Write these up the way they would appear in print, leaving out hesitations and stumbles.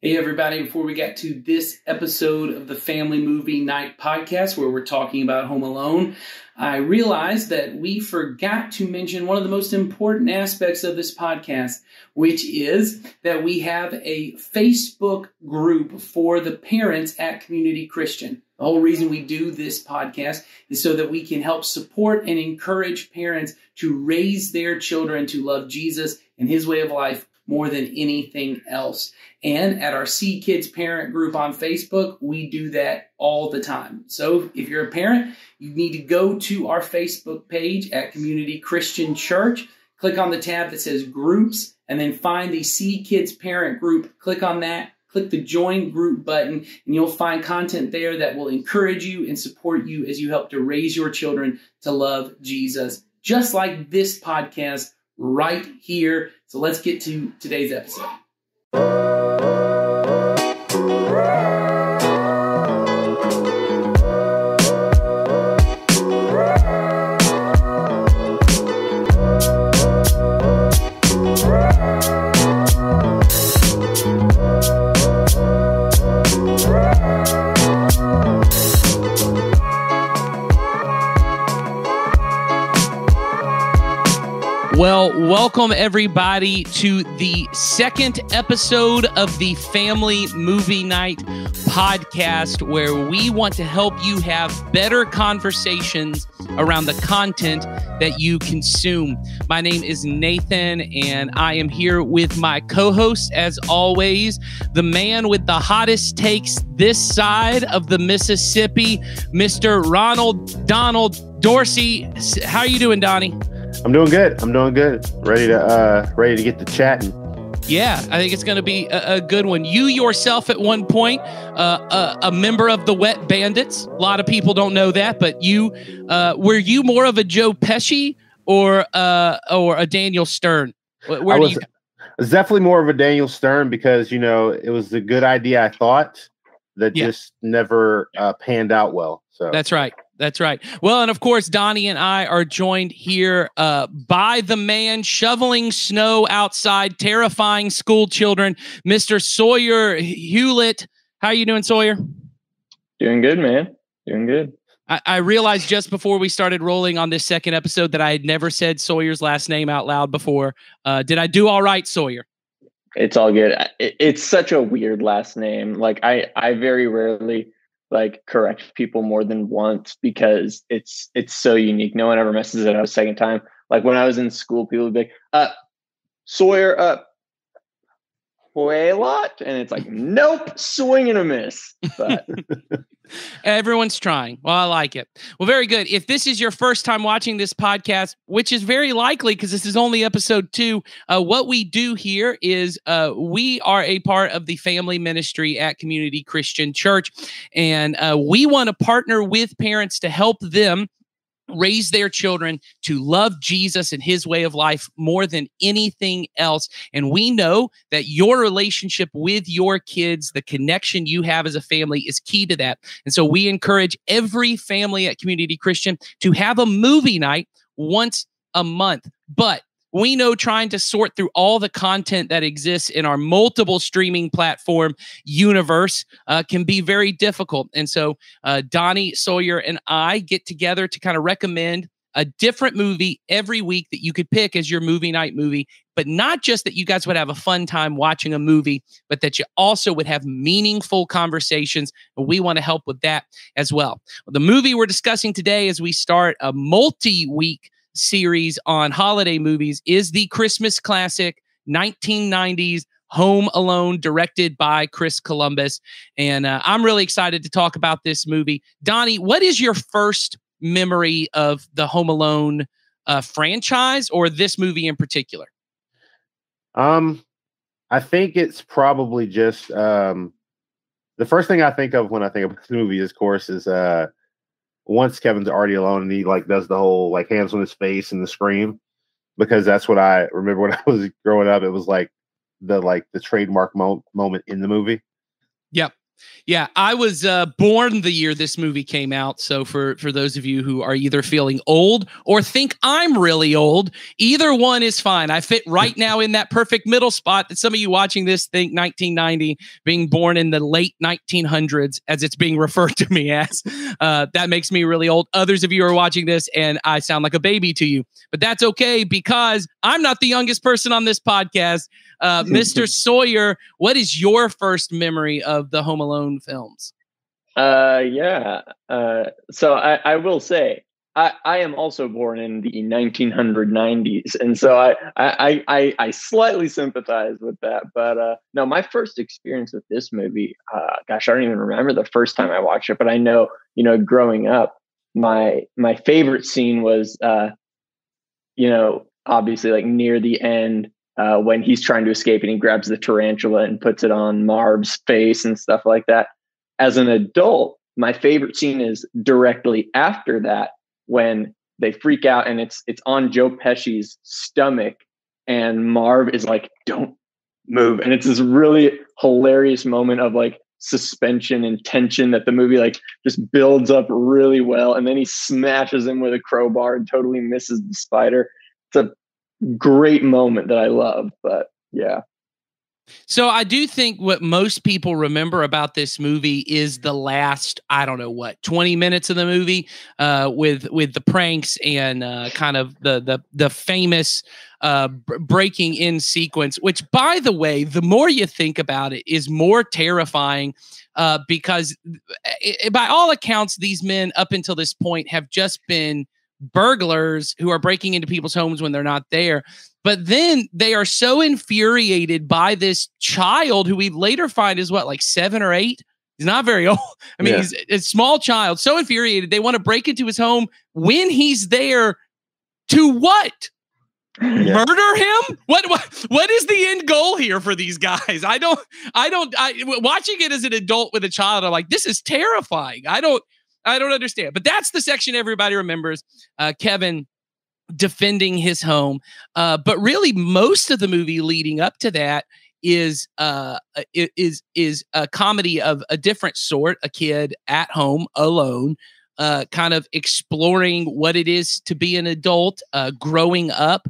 Hey, everybody. Before we get to this episode of the Family Movie Night podcast, where we're talking about Home Alone, I realized that we forgot to mention one of the most important aspects of this podcast, which is that we have a Facebook group for the parents at Community Christian. The whole reason we do this podcast is so that we can help support and encourage parents to raise their children to love Jesus and his way of life more than anything else. And at our See Kids parent group on Facebook, we do that all the time. So if you're a parent, you need to go to our Facebook page at Community Christian Church, click on the tab that says Groups, and then find the See Kids parent group. Click on that, click the Join Group button, and you'll find content there that will encourage you and support you as you help to raise your children to love Jesus, just like this podcast right here. So let's get to today's episode. Well, welcome everybody to the second episode of the Family Movie Night podcast, where we want to help you have better conversations around the content that you consume. My name is Nathan, and I am here with my co-host, as always, the man with the hottest takes this side of the Mississippi, Mr. Ronald Donald Dorsey. How are you doing, Donnie? I'm doing good. Ready to get to chatting. Yeah, I think it's going to be a good one. You yourself at one point, a member of the Wet Bandits. A lot of people don't know that, but you were you more of a Joe Pesci or a Daniel Stern? I was definitely more of a Daniel Stern because, you know, it was a good idea, I thought, that just never panned out well. So That's right. Well, and of course, Donnie and I are joined here by the man shoveling snow outside, terrifying school children, Mr. Sawyer Hewlett. How are you doing, Sawyer? Doing good, man. Doing good. I realized just before we started rolling on this second episode that I had never said Sawyer's last name out loud before. Did I do all right, Sawyer? It's all good. It's such a weird last name. Like I very rarely correct people more than once because it's so unique. No one ever messes it up a second time. Like when I was in school, people would be like, Sawyer, Huelot, and it's like, nope, swing and a miss. But everyone's trying. Well, I like it. Well, very good. If this is your first time watching this podcast, which is very likely because this is only episode 2, what we do here is we are a part of the family ministry at Community Christian Church, and we want to partner with parents to help them raise their children to love Jesus and his way of life more than anything else. And we know that your relationship with your kids, the connection you have as a family, is key to that. And so we encourage every family at Community Christian to have a movie night once a month. But we know trying to sort through all the content that exists in our multiple streaming platform universe can be very difficult. And so Donnie, Sawyer, and I get together to kind of recommend a different movie every week that you could pick as your movie night movie, but not just that you guys would have a fun time watching a movie, but that you also would have meaningful conversations. And we want to help with that as well. The movie we're discussing today as we start a multi-week series on holiday movies is the Christmas classic 1990s Home Alone, directed by Chris Columbus. And I'm really excited to talk about this movie. Donnie, what is your first memory of the Home Alone franchise or this movie in particular? I think it's probably just the first thing I think of when I think of this movie, of course, is once Kevin's already alone and he does the whole hands on his face and the scream, because that's what I remember when I was growing up. It was the trademark moment in the movie. Yep. Yeah, I was born the year this movie came out. So for those of you who are either feeling old or think I'm really old, either one is fine. I fit right now in that perfect middle spot that some of you watching this think 1990, being born in the late 1900s, as it's being referred to me as. That makes me really old. Others of you are watching this and I sound like a baby to you, but that's okay because I'm not the youngest person on this podcast. Mr. Sawyer, what is your first memory of the Home Alone films? Yeah. So I will say I am also born in the 1990s, and so I slightly sympathize with that. But no, my first experience with this movie, gosh, I don't even remember the first time I watched it, but I know, growing up, my favorite scene was, obviously like near the end. When he's trying to escape and he grabs the tarantula and puts it on Marv's face and stuff like that. As an adult, my favorite scene is directly after that when they freak out and it's on Joe Pesci's stomach and Marv is like, "Don't move." And it's this really hilarious moment of like suspension and tension that the movie like just builds up really well. And then he smashes him with a crowbar and totally misses the spider. It's a great moment that I love, but yeah. So I do think what most people remember about this movie is the last, 20 minutes of the movie, with the pranks and kind of the famous breaking in sequence, which, by the way, the more you think about it, is more terrifying because by all accounts, these men up until this point have just been burglars who are breaking into people's homes when they're not there. But then they are so infuriated by this child who we later find is like 7 or 8. He's not very old. I mean, he's a small child. So infuriated. They want to break into his home when he's there to what? Yeah. Murder him? What is the end goal here for these guys? I watching it as an adult with a child, I'm like, this is terrifying. I don't understand. But that's the section everybody remembers. Kevin defending his home. But really most of the movie leading up to that is a comedy of a different sort, a kid at home alone, kind of exploring what it is to be an adult, growing up,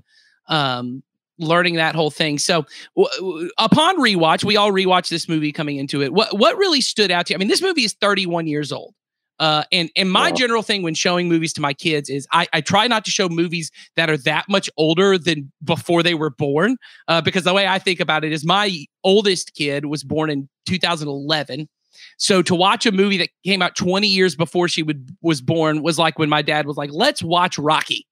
learning that whole thing. So upon rewatch, we all rewatched this movie coming into it. What really stood out to you? I mean, this movie is 31 years old. And my general thing when showing movies to my kids is I try not to show movies that are that much older than before they were born, because the way I think about it is my oldest kid was born in 2011. So to watch a movie that came out 20 years before she was born was like when my dad was like, let's watch Rocky.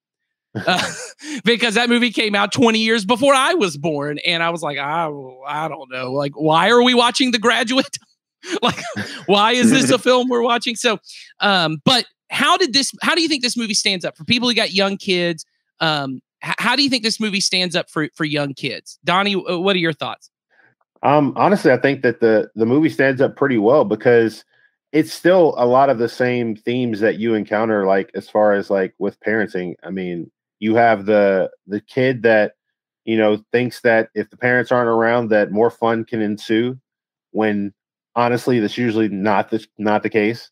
Because that movie came out 20 years before I was born. And I was like, I don't know. Like, why are we watching The Graduate? Like, why is this a film we're watching? So, but how do you think this movie stands up for people who got young kids? How do you think this movie stands up for young kids? Donnie, what are your thoughts? Honestly, I think that the movie stands up pretty well because it's still a lot of the same themes that you encounter, like as far as like with parenting. I mean, you have the kid that, thinks that if the parents aren't around, that more fun can ensue when honestly, that's usually not the case.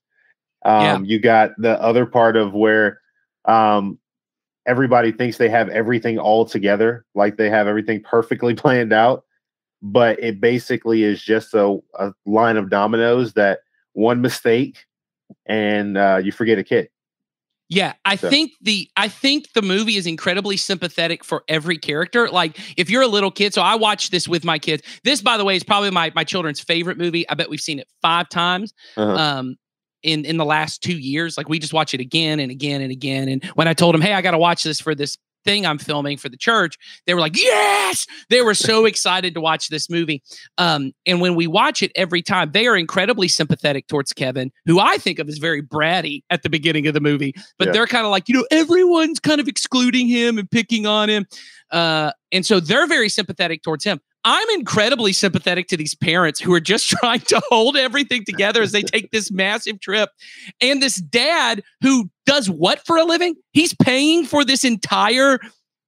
You got the other part of where everybody thinks they have everything all together, like they have everything perfectly planned out, but it basically is just a line of dominoes that one mistake and you forget a kid. Yeah, I think the movie is incredibly sympathetic for every character. Like if you're a little kid, so I watched this with my kids. This, by the way, is probably my children's favorite movie. I bet we've seen it 5 times in the last 2 years. Like we just watch it again and again and again. And when I told them, hey, I got to watch this for this thing I'm filming for the church, they were like, yes, they were so excited to watch this movie. And when we watch it every time, they are incredibly sympathetic towards Kevin, who I think of as very bratty at the beginning of the movie, but they're kind of like, everyone's kind of excluding him and picking on him. And so they're very sympathetic towards him. I'm incredibly sympathetic to these parents who are just trying to hold everything together as they take this massive trip. And this dad who does what for a living? He's paying for this entire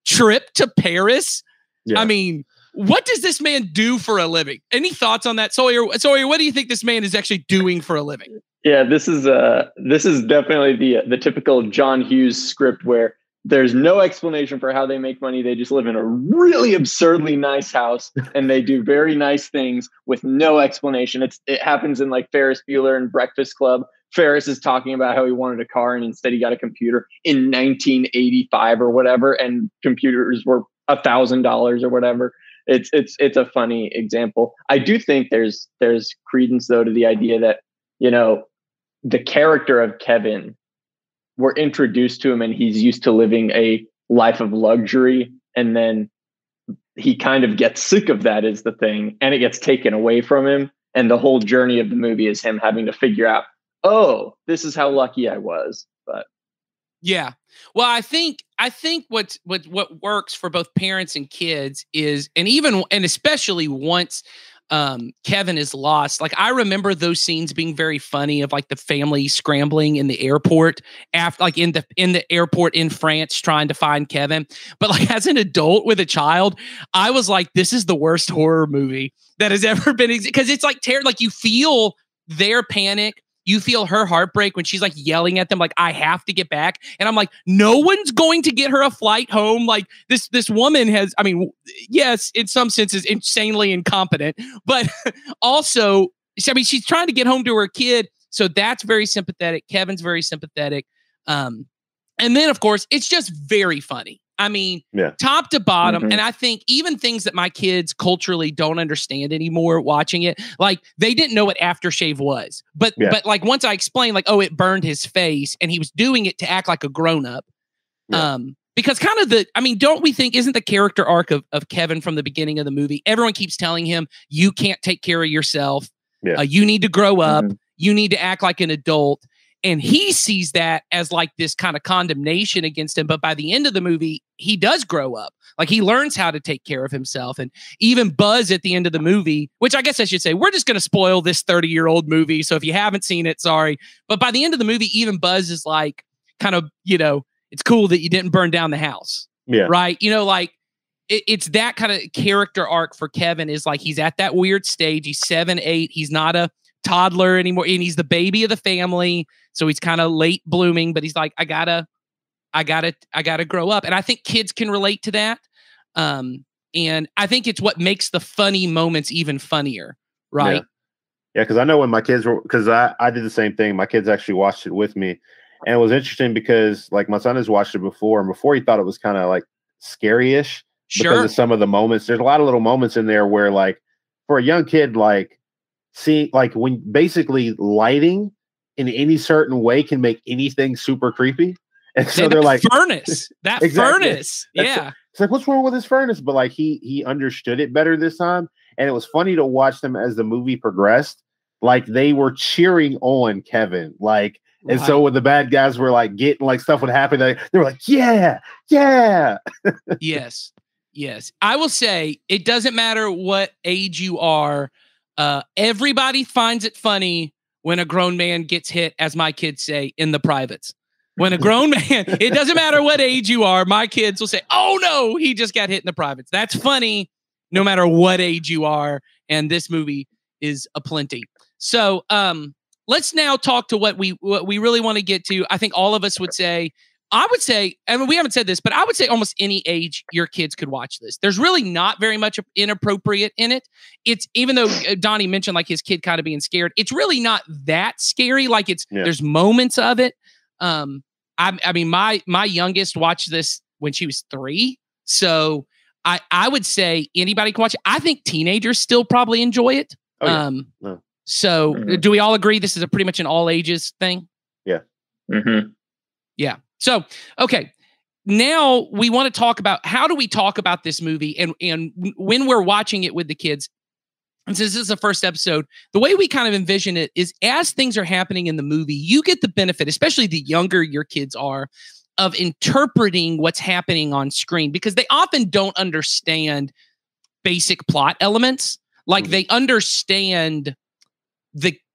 trip to Paris. Yeah. I mean, what does this man do for a living? Any thoughts on that, Sawyer? Sawyer, what do you think this man is actually doing for a living? Yeah, this is definitely the typical John Hughes script where there's no explanation for how they make money. They just live in a really absurdly nice house and they do very nice things with no explanation. It happens in like Ferris Bueller and Breakfast Club. Ferris is talking about how he wanted a car and instead he got a computer in 1985 or whatever, and computers were $1,000 or whatever. It's a funny example. I do think there's credence though to the idea that, you know, the character of Kevin, we're introduced to him and he's used to living a life of luxury. And then he kind of gets sick of that is the thing. And it gets taken away from him. And the whole journey of the movie is him having to figure out, oh, this is how lucky I was. But yeah. Well, I think what works for both parents and kids is, and especially once Kevin is lost. Like, I remember those scenes being very funny of like the family scrambling in the airport after, like in the airport in France trying to find Kevin. But like as an adult with a child, I was like, this is the worst horror movie that has ever been, because it's like like you feel their panic. You feel her heartbreak when she's like yelling at them, like, I have to get back. And I'm like, no one's going to get her a flight home. Like this woman has, I mean, yes, in some senses, insanely incompetent, but also, I mean, she's trying to get home to her kid. So that's very sympathetic. Kevin's very sympathetic. And then of course, it's just very funny. I mean, top to bottom. Mm-hmm. And I think even things that my kids culturally don't understand anymore watching it, like they didn't know what aftershave was, but like once I explained like, oh, it burned his face and he was doing it to act like a grown up. Because kind of don't we think, isn't the character arc of Kevin from the beginning of the movie, everyone keeps telling him, you can't take care of yourself. You need to grow up. Mm-hmm. You need to act like an adult. And he sees that as like this kind of condemnation against him. But by the end of the movie, he does grow up. Like he learns how to take care of himself. And even Buzz at the end of the movie, which I guess I should say, we're just going to spoil this 30-year-old movie. So if you haven't seen it, sorry. But by the end of the movie, even Buzz is like kind of, you know, it's cool that you didn't burn down the house. Yeah. Right. You know, like it's that kind of character arc for Kevin is like, he's at that weird stage. He's 7, 8. He's not a toddler anymore. And he's the baby of the family. So he's kind of late blooming, but he's like, I gotta grow up. And I think kids can relate to that. And I think it's what makes the funny moments even funnier. Right. Yeah. Cause I know when my kids were, cause I did the same thing. My kids actually watched it with me, and it was interesting because like my son has watched it before, and before he thought it was kind of like scary-ish because of some of the moments. There's a lot of little moments in there where like for a young kid, like seeing, like when basically lighting in any certain way can make anything super creepy. And so they're like furnace, that exactly. Furnace. Yeah. It's like, what's wrong with this furnace? But like he understood it better this time. And it was funny to watch them as the movie progressed. Like they were cheering on Kevin. Like, and so when the bad guys were like getting like stuff would happen, they were like, yeah. Yes. I will say it doesn't matter what age you are. Everybody finds it funny when a grown man gets hit, as my kids say, in the privates. When a grown man, it doesn't matter what age you are, my kids will say, oh no, he just got hit in the privates. That's funny no matter what age you are. And this movie is aplenty. So let's now talk to what we really want to get to. I think all of us would say, I mean, we haven't said this, but I would say almost any age your kids could watch this. There's really not very much inappropriate in it. It's, even though Donnie mentioned like his kid kind of being scared, it's really not that scary. Like there's moments of it. I mean, my youngest watched this when she was 3. So I would say anybody can watch it. I think teenagers still probably enjoy it. So do we all agree this is pretty much an all ages thing? Yeah. Mm-hmm. Yeah. So, okay. Now we want to talk about, how do we talk about this movie and when we're watching it with the kids? And since this is the first episode, the way we kind of envision it is as things are happening in the movie, you get the benefit, especially the younger your kids are, of interpreting what's happening on screen, because they often don't understand basic plot elements. Like they understand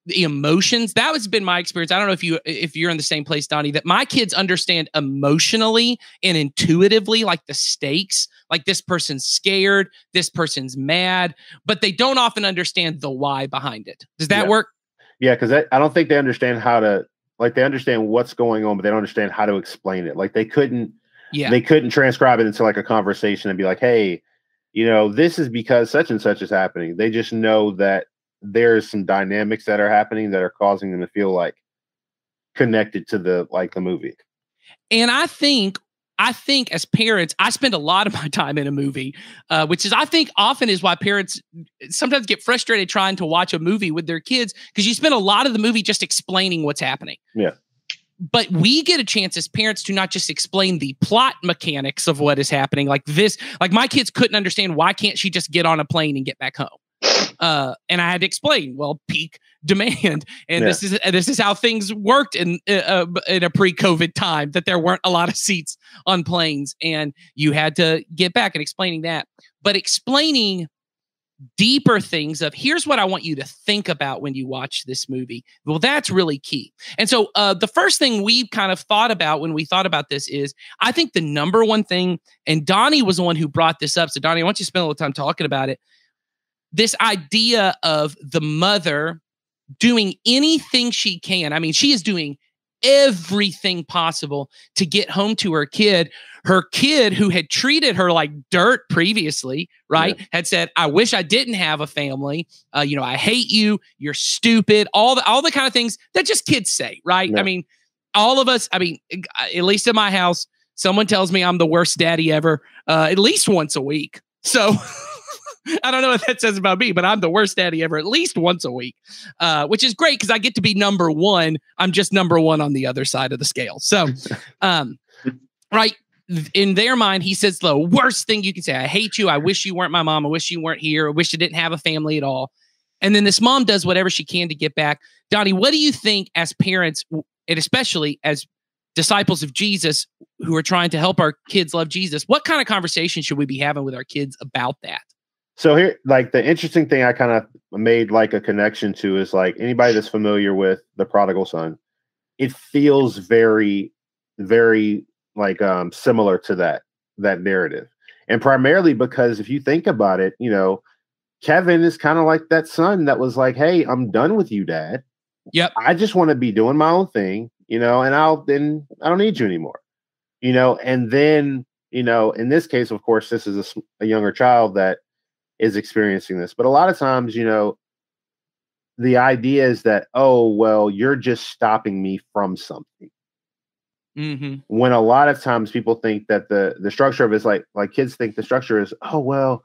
the emotions. That has been my experience. I don't know if you're in the same place, Donnie, that my kids understand emotionally and intuitively, like the stakes, like this person's scared, this person's mad, but they don't often understand the why behind it. Does that work? Yeah, because I don't think they understand how to, like, they understand what's going on, but they don't understand how to explain it. Like they couldn't transcribe it into like a conversation and be like, hey, this is because such and such is happening. They just know that there's some dynamics that are happening that are causing them to feel like connected to the movie. And I think as parents, I spend a lot of my time in a movie, which is, I think, often is why parents sometimes get frustrated trying to watch a movie with their kids, because you spend a lot of the movie just explaining what's happening. Yeah. But we get a chance as parents to not just explain the plot mechanics of what is happening. Like my kids couldn't understand, why can't she just get on a plane and get back home? And I had to explain, well, peak demand, and this is how things worked in a pre-COVID time, that there weren't a lot of seats on planes, and you had to get back and explaining that. But explaining deeper things of, here's what I want you to think about when you watch this movie. Well, that's really key. And so the first thing we kind of thought about when we thought about this is, I think the number one thing, and Donnie was the one who brought this up. So Donnie, I want you to spend a little time talking about it. This idea of the mother doing anything she can. I mean, she is doing everything possible to get home to her kid who had treated her like dirt previously, right? Yeah. Had said, I wish I didn't have a family. I hate you. You're stupid. All the kind of things that just kids say, right? Yeah. I mean, all of us, at least in my house, someone tells me I'm the worst daddy ever, at least once a week. So I don't know what that says about me, but I'm the worst daddy ever at least once a week, which is great because I get to be number one. I'm just number one on the other side of the scale. So, right. In their mind, he says the worst thing you can say. I hate you. I wish you weren't my mom. I wish you weren't here. I wish you didn't have a family at all. And then this mom does whatever she can to get back. Donnie, what do you think as parents, and especially as disciples of Jesus who are trying to help our kids love Jesus, what kind of conversation should we be having with our kids about that? So here, like, the interesting thing I kind of made like a connection to is, like, anybody that's familiar with The Prodigal Son, it feels very, very like similar to that narrative. And primarily because if you think about it, Kevin is kind of like that son that was like, hey, I'm done with you, Dad. Yep. I just want to be doing my own thing, and I don't need you anymore. And then, in this case, of course, this is a younger child that is experiencing this. But a lot of times, the idea is that, oh, well, you're just stopping me from something. Mm-hmm. When a lot of times people think that the structure of it is like kids think the structure is, oh, well,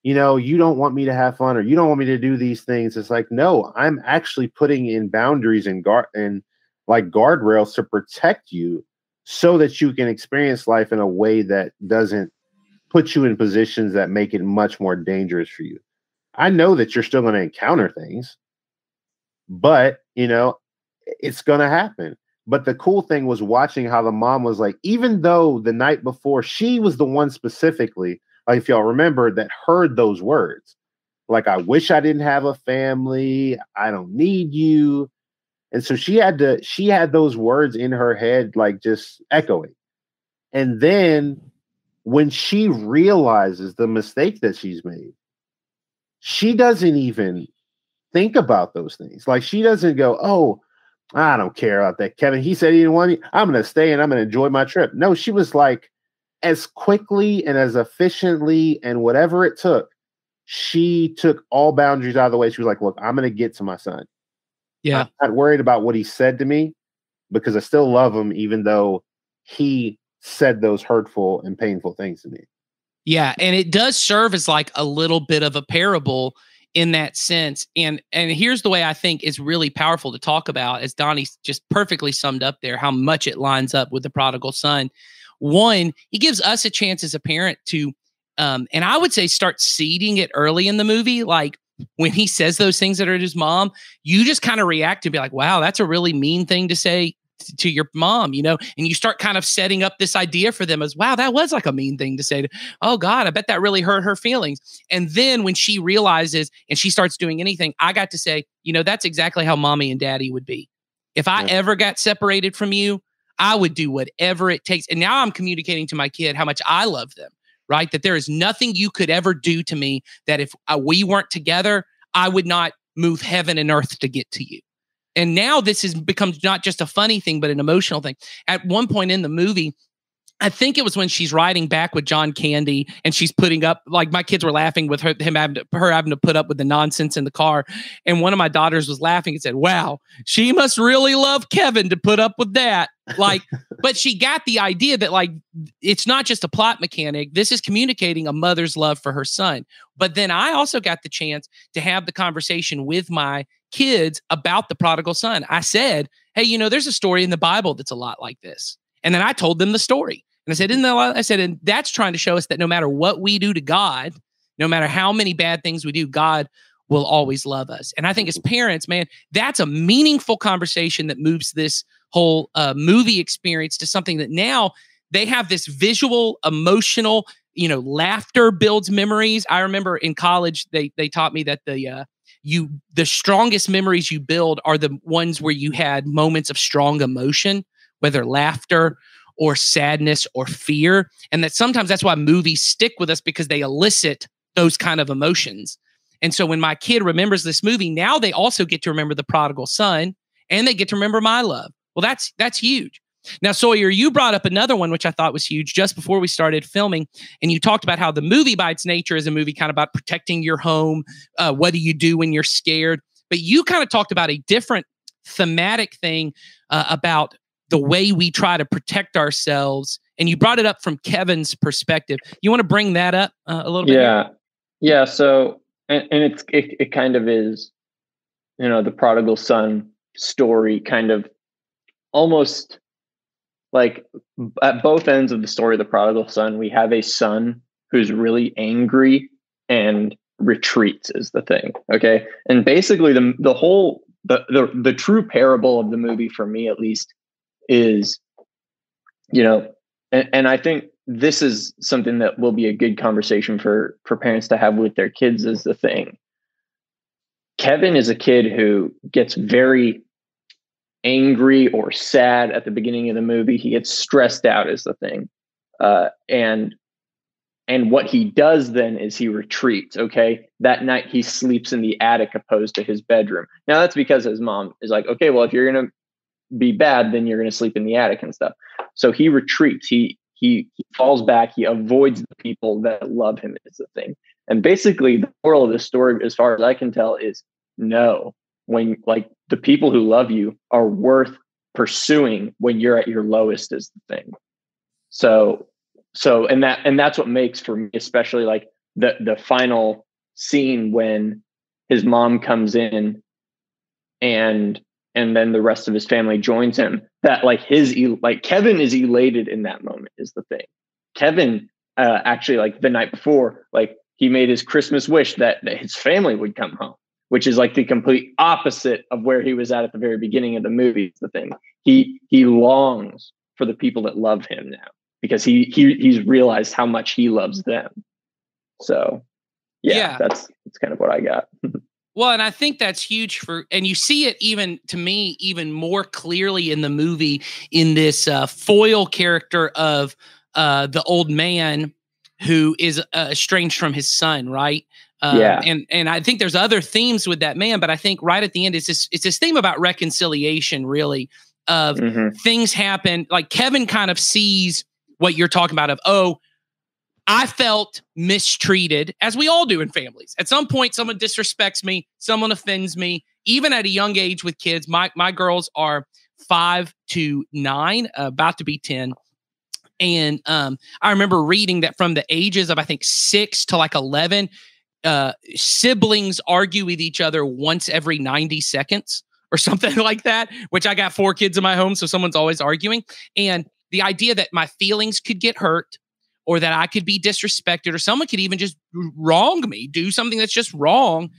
you don't want me to have fun, or you don't want me to do these things. It's like, no, I'm actually putting in boundaries and guardrails to protect you so that you can experience life in a way that doesn't put you in positions that make it much more dangerous for you. I know that you're still going to encounter things, but it's going to happen. But the cool thing was watching how the mom was like, even though the night before she was the one specifically, like, if y'all remember, that heard those words, like, I wish I didn't have a family. I don't need you. And so she had those words in her head, like, just echoing. And then when she realizes the mistake that she's made, she doesn't even think about those things. Like, she doesn't go, oh, I don't care about that, Kevin. He said he didn't want me. I'm going to stay and I'm going to enjoy my trip. No, she was like, as quickly and as efficiently and whatever it took, she took all boundaries out of the way. She was like, look, I'm going to get to my son. Yeah. I'm not worried about what he said to me because I still love him, even though he said those hurtful and painful things to me. Yeah. And it does serve as like a little bit of a parable in that sense. And here's the way I think is really powerful to talk about, as Donnie just perfectly summed up there, how much it lines up with the prodigal son. One, he gives us a chance as a parent to, and I would say start seeding it early in the movie. Like, when he says those things that are his mom, you just kind of react and be like, wow, that's a really mean thing to say to your mom, and you start kind of setting up this idea for them as, wow, that was like a mean thing to say. Oh God, I bet that really hurt her feelings. And then when she realizes and she starts doing anything, I got to say, that's exactly how mommy and daddy would be. If I ever got separated from you, I would do whatever it takes. And now I'm communicating to my kid how much I love them, right? That there is nothing you could ever do to me that if we weren't together, I would not move heaven and earth to get to you. And now this becomes not just a funny thing, but an emotional thing. At one point in the movie, I think it was when she's riding back with John Candy and she's putting up, like, my kids were laughing with her having to put up with the nonsense in the car. And one of my daughters was laughing and said, wow, she must really love Kevin to put up with that. Like, but she got the idea that, like, it's not just a plot mechanic. This is communicating a mother's love for her son. But then I also got the chance to have the conversation with my kids about the prodigal son. I said, hey, there's a story in the Bible that's a lot like this. And then I told them the story. And I said, and that's trying to show us that no matter what we do to God, no matter how many bad things we do, God will always love us. And I think as parents, man, that's a meaningful conversation that moves this whole movie experience to something that now they have this visual, emotional, laughter builds memories. I remember in college, they taught me that the strongest memories you build are the ones where you had moments of strong emotion, whether laughter or sadness or fear. And that sometimes that's why movies stick with us, because they elicit those kind of emotions. And so when my kid remembers this movie, now they also get to remember the prodigal son, and they get to remember my love. Well, that's huge. Now, Sawyer, you brought up another one, which I thought was huge just before we started filming. And you talked about how the movie by its nature is a movie kind of about protecting your home. What do you do when you're scared? But you kind of talked about a different thematic thing about the way we try to protect ourselves. And you brought it up from Kevin's perspective. You want to bring that up a little bit? Yeah. Here? Yeah. So, and it kind of is, the prodigal son story, kind of almost like at both ends of the story of the prodigal son, we have a son who's really angry and retreats is the thing. Okay. And basically the whole, the true parable of the movie, for me at least, is, and I think this is something that will be a good conversation for parents to have with their kids, is the thing. Kevin is a kid who gets very angry or sad at the beginning of the movie. He gets stressed out is the thing. And what he does then is he retreats. Okay. That night he sleeps in the attic opposed to his bedroom. Now that's because his mom is like, okay, well, if you're going to be bad, then you're going to sleep in the attic and stuff. So he retreats. He falls back. He avoids the people that love him is the thing. And basically the moral of the story, as far as I can tell, is no. When, like, the people who love you are worth pursuing when you're at your lowest is the thing. So and that's what makes, for me, especially, like the final scene when his mom comes in and then the rest of his family joins him, that Kevin is elated in that moment is the thing. Kevin actually, like, the night before, like, he made his Christmas wish that his family would come home, which is like the complete opposite of where he was at the very beginning of the movie. It's the thing. He longs for the people that love him now, because he's realized how much he loves them. So yeah. that's kind of what I got. Well, and I think that's huge and you see it even, to me, even more clearly in the movie, in this foil character of the old man who is estranged from his son, right? And I think there's other themes with that man, but I think right at the end, it's this theme about reconciliation, really, of things happen. Like, Kevin kind of sees what you're talking about of, I felt mistreated, as we all do in families. At some point, someone disrespects me, someone offends me, even at a young age with kids. My girls are 5 to 9, about to be 10. And I remember reading that from the ages of, I think, 6 to like 11, siblings argue with each other once every 90 seconds or something like that, which I got 4 kids in my home, so someone's always arguing. And the idea that my feelings could get hurt, or that I could be disrespected, or someone could even just wrong me, do something that's just wrong.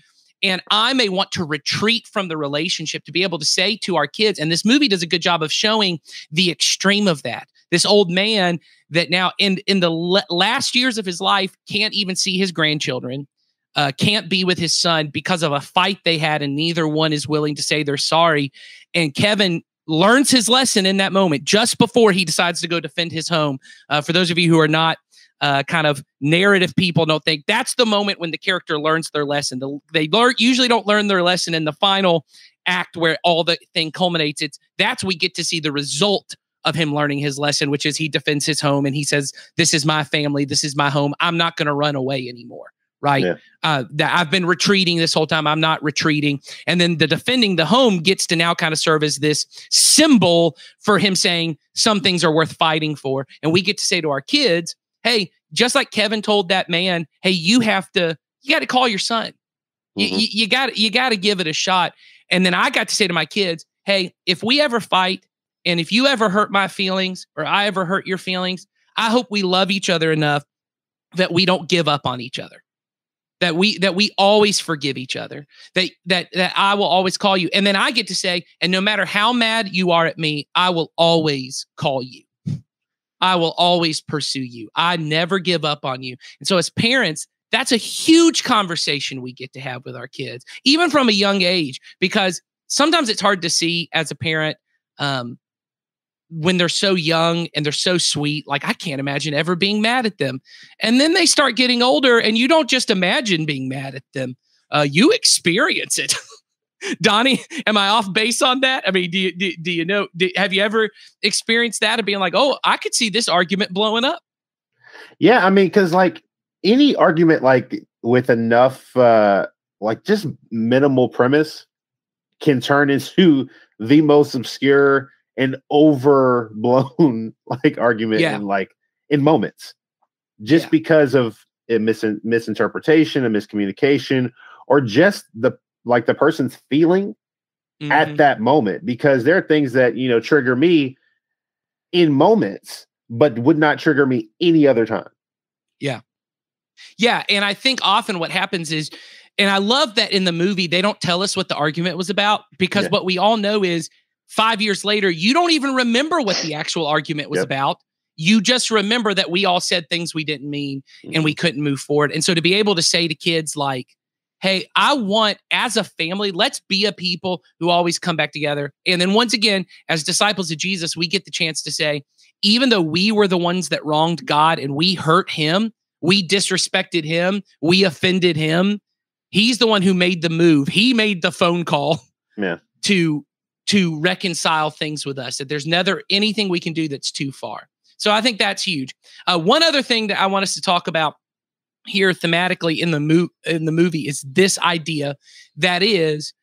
And I may want to retreat from the relationship to be able to say to our kids, and this movie does a good job of showing the extreme of that. This old man that now in the last years of his life can't even see his grandchildren, can't be with his son because of a fight they had, and neither one is willing to say they're sorry. And Kevin learns his lesson in that moment just before he decides to go defend his home. For those of you who are not kind of narrative people, don't think that's the moment when the character learns their lesson. They usually don't learn their lesson in the final act where all the thing culminates. That's we get to see the result of him learning his lesson, which is he defends his home and he says, "This is my family. This is my home. I'm not going to run away anymore." Right. Yeah. That I've been retreating this whole time. I'm not retreating. And then the defending the home gets to now kind of serve as this symbol for him saying some things are worth fighting for. And we get to say to our kids, hey, just like Kevin told that man, hey, you got to call your son. Mm-hmm. You got to give it a shot. And then I got to say to my kids, hey, if we ever fight and if you ever hurt my feelings or I ever hurt your feelings, I hope we love each other enough that we don't give up on each other. That we always forgive each other, that I will always call you. And then I get to say, and no matter how mad you are at me, I will always call you. I will always pursue you. I never give up on you. And so as parents, that's a huge conversation we get to have with our kids, even from a young age, because sometimes it's hard to see as a parent, when they're so young and they're so sweet, like I can't imagine ever being mad at them. And then they start getting older and you don't just imagine being mad at them. You experience it. Donnie, am I off base on that? I mean, do you know, have you ever experienced that of being like, oh, I could see this argument blowing up? Yeah. I mean, cause like any argument, like with enough, like just minimal premise can turn into the most obscure and overblown like argument in moments just because of a misinterpretation, a miscommunication, or just the person's feeling at that moment, because there are things that, you know, trigger me in moments, but would not trigger me any other time. Yeah. Yeah. And I think often what happens is, and I love that in the movie, they don't tell us what the argument was about, because what we all know is 5 years later, you don't even remember what the actual argument was about. You just remember that we all said things we didn't mean and we couldn't move forward. And so to be able to say to kids like, hey, I want, as a family, let's be a people who always come back together. And then once again, as disciples of Jesus, we get the chance to say, even though we were the ones that wronged God and we hurt him, we disrespected him, we offended him, he's the one who made the move. He made the phone call to reconcile things with us, that there's never anything we can do that's too far. So I think that's huge. One other thing that I want us to talk about here thematically in the movie is this idea that is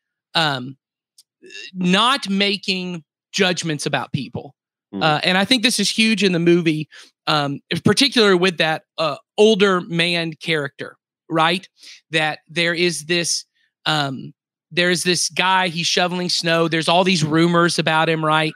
not making judgments about people. And I think this is huge in the movie, particularly with that older man character, right? That there's this guy, he's shoveling snow. There's all these rumors about him, right?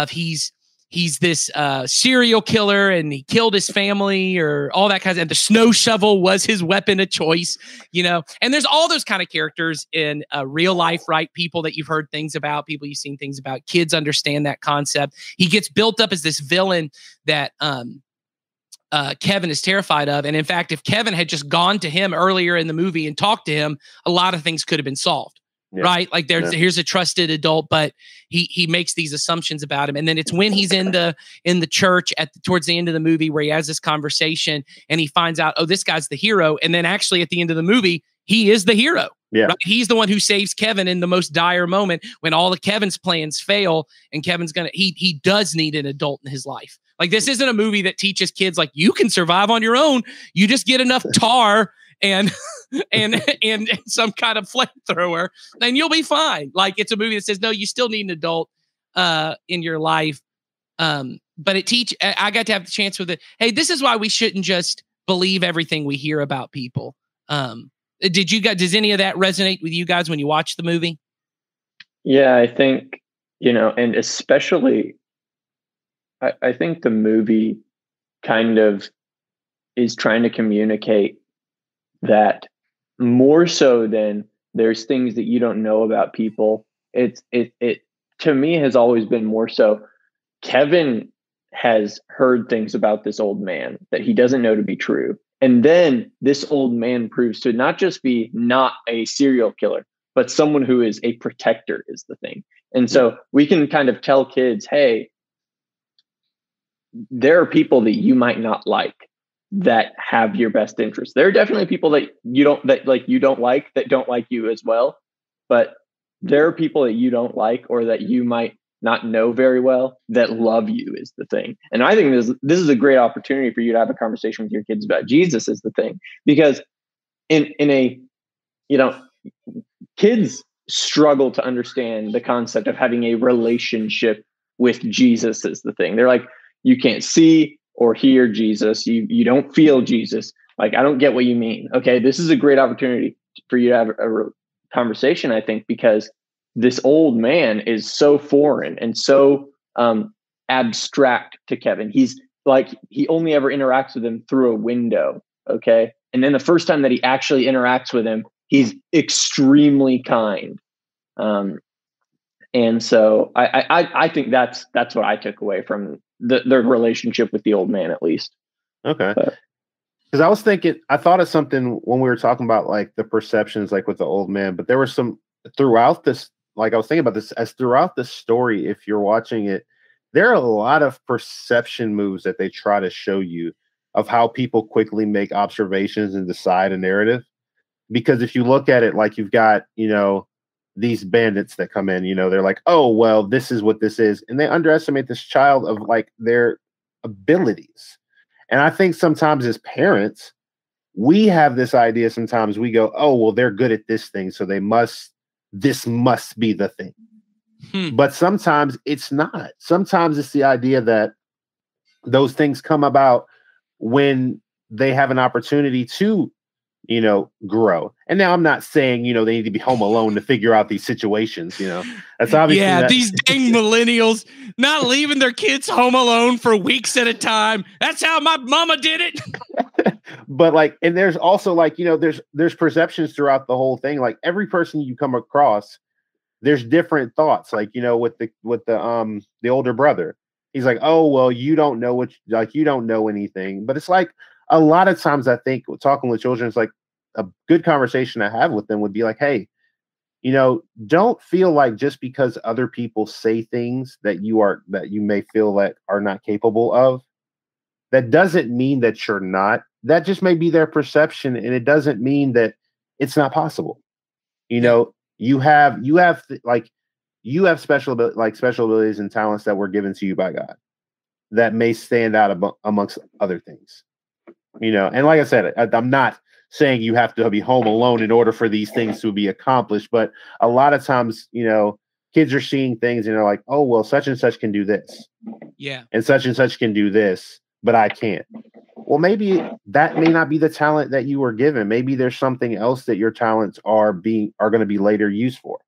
He's this serial killer and he killed his family or all that kind of, and the snow shovel was his weapon of choice, you know? And there's all those kind of characters in real life, right? People that you've heard things about, people you've seen things about, kids understand that concept. He gets built up as this villain that Kevin is terrified of. And in fact, if Kevin had just gone to him earlier in the movie and talked to him, a lot of things could have been solved. Right? Like here's a trusted adult, but he makes these assumptions about him. And then it's when he's in the church towards the end of the movie where he has this conversation and he finds out, oh, this guy's the hero. And then actually at the end of the movie, he is the hero. Yeah. Right? He's the one who saves Kevin in the most dire moment when all of Kevin's plans fail and Kevin's he does need an adult in his life. Like this isn't a movie that teaches kids like you can survive on your own. You just get enough tar and some kind of flamethrower, and you'll be fine. Like it's a movie that says, no, you still need an adult in your life. But I got to have the chance with it. Hey, this is why we shouldn't just believe everything we hear about people. Does any of that resonate with you guys when you watch the movie? Yeah, I think, and especially I think the movie kind of is trying to communicate that more so than There's things that you don't know about people. It to me has always been more so Kevin has heard things about this old man that he doesn't know to be true. And then this old man proves to not just be not a serial killer, but someone who is a protector is the thing. And so we can kind of tell kids, hey, there are people that you might not like that have your best interest. There are definitely people that you don't like that don't like you as well. But there are people that you don't like or that you might not know very well that love you is the thing. And I think this is a great opportunity for you to have a conversation with your kids about Jesus is the thing, because in a, kids struggle to understand the concept of having a relationship with Jesus is the thing. They're like, you can't see or hear Jesus. You don't feel Jesus. Like, I don't get what you mean. Okay. This is a great opportunity for you to have a conversation, I think, because this old man is so foreign and so abstract to Kevin. He's like, he only ever interacts with him through a window. Okay. And then the first time that he actually interacts with him, he's extremely kind. And so I think that's what I took away from the relationship with the old man, at least. Okay. Because I thought of something when we were talking about like the perceptions, like with the old man, but there were some throughout this, like I was thinking about this as throughout the story, if you're watching it, there are a lot of perception moves that they try to show you of how people quickly make observations and decide a narrative. Because if you look at it, like you've got, these bandits that come in, they're like, oh, well, this is what this is. And they underestimate this child of like their abilities. And I think sometimes as parents, we have this idea. Sometimes we go, oh, well, they're good at this thing, so this must be the thing. But sometimes it's not. Sometimes it's the idea that those things come about when they have an opportunity to, grow. And now I'm not saying, they need to be home alone to figure out these situations, That's obviously these dang millennials not leaving their kids home alone for weeks at a time. That's how my mama did it. But like, and there's also like, there's perceptions throughout the whole thing. Like every person you come across, there's different thoughts. Like, with the older brother, he's like, oh, well, you don't know you don't know anything. But it's like, a lot of times I think talking with children is like a good conversation to have with them would be like, hey, don't feel like just because other people say things that you may feel that are not capable of, that doesn't mean that you're not. That just may be their perception, and it doesn't mean that it's not possible. You have special abilities and talents that were given to you by God that may stand out amongst other things. And like I said, I'm not saying you have to be home alone in order for these things to be accomplished, but a lot of times, kids are seeing things and they're like, oh, well, such and such can do this. Yeah. And such can do this, but I can't. Well, maybe that may not be the talent that you were given. Maybe there's something else that your talents are going to be later used for.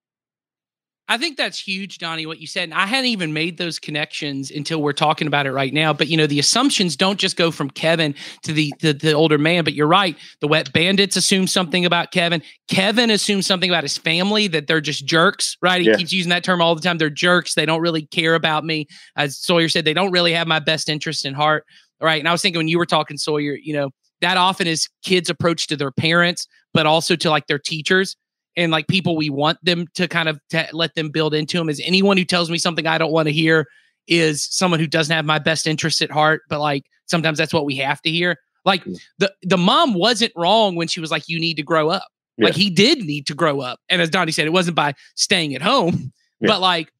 I think that's huge, Donnie, what you said. And I hadn't even made those connections until we're talking about it right now. But, the assumptions don't just go from Kevin to the older man. But you're right. The wet bandits assume something about Kevin. Kevin assumes something about his family, that they're just jerks, right? He keeps using that term all the time. They're jerks. They don't really care about me. As Sawyer said, they don't really have my best interest in heart. Right. And I was thinking when you were talking, Sawyer, that often is kids' approach to their parents, but also to like their teachers. And like people we want them to kind of let them build into them. Is anyone who tells me something I don't want to hear is someone who doesn't have my best interest at heart. But like sometimes that's what we have to hear. Like the mom wasn't wrong when she was like, you need to grow up. Yeah. Like he did need to grow up. And as Donnie said, it wasn't by staying at home, but like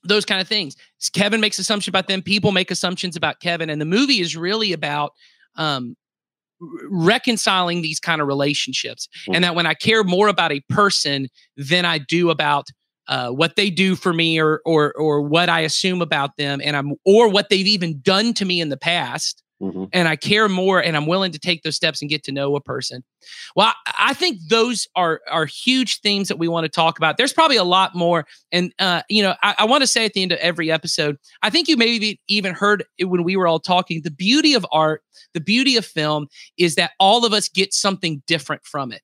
those kind of things. Kevin makes assumptions about them. People make assumptions about Kevin. And the movie is really about reconciling these kind of relationships, and that when I care more about a person than I do about what they do for me or what I assume about them, or what they've even done to me in the past, and I care more, and I'm willing to take those steps and get to know a person. Well, I think those are huge themes that we want to talk about. There's probably a lot more, and I want to say at the end of every episode, I think you maybe even heard it when we were all talking. The beauty of art, the beauty of film, is that all of us get something different from it.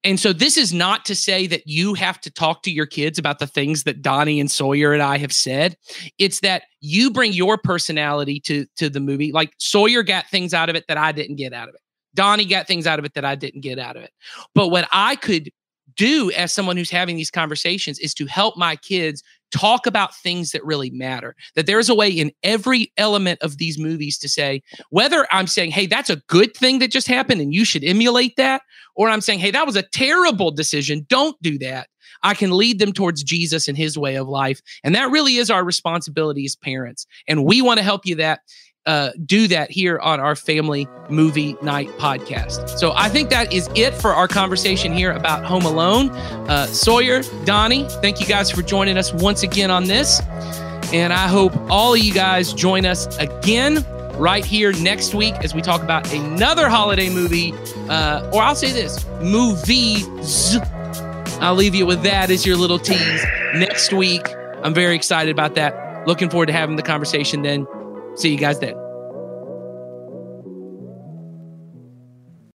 And so this is not to say that you have to talk to your kids about the things that Donnie and Sawyer and I have said. It's that you bring your personality to the movie. Like Sawyer got things out of it that I didn't get out of it. Donnie got things out of it that I didn't get out of it. But what I could do as someone who's having these conversations is to help my kids talk about things that really matter. That there's a way in every element of these movies to say, whether I'm saying, hey, that's a good thing that just happened and you should emulate that, or I'm saying, hey, that was a terrible decision, don't do that. I can lead them towards Jesus and his way of life. And that really is our responsibility as parents. And we want to help you do that here on our Family Movie Night podcast. So I think that is it for our conversation here about Home Alone. Sawyer, Donnie, thank you guys for joining us once again on this. And I hope all of you guys join us again right here next week as we talk about another holiday movie, or I'll say this, movies. I'll leave you with that as your little tease next week. I'm very excited about that. Looking forward to having the conversation then. See you guys then.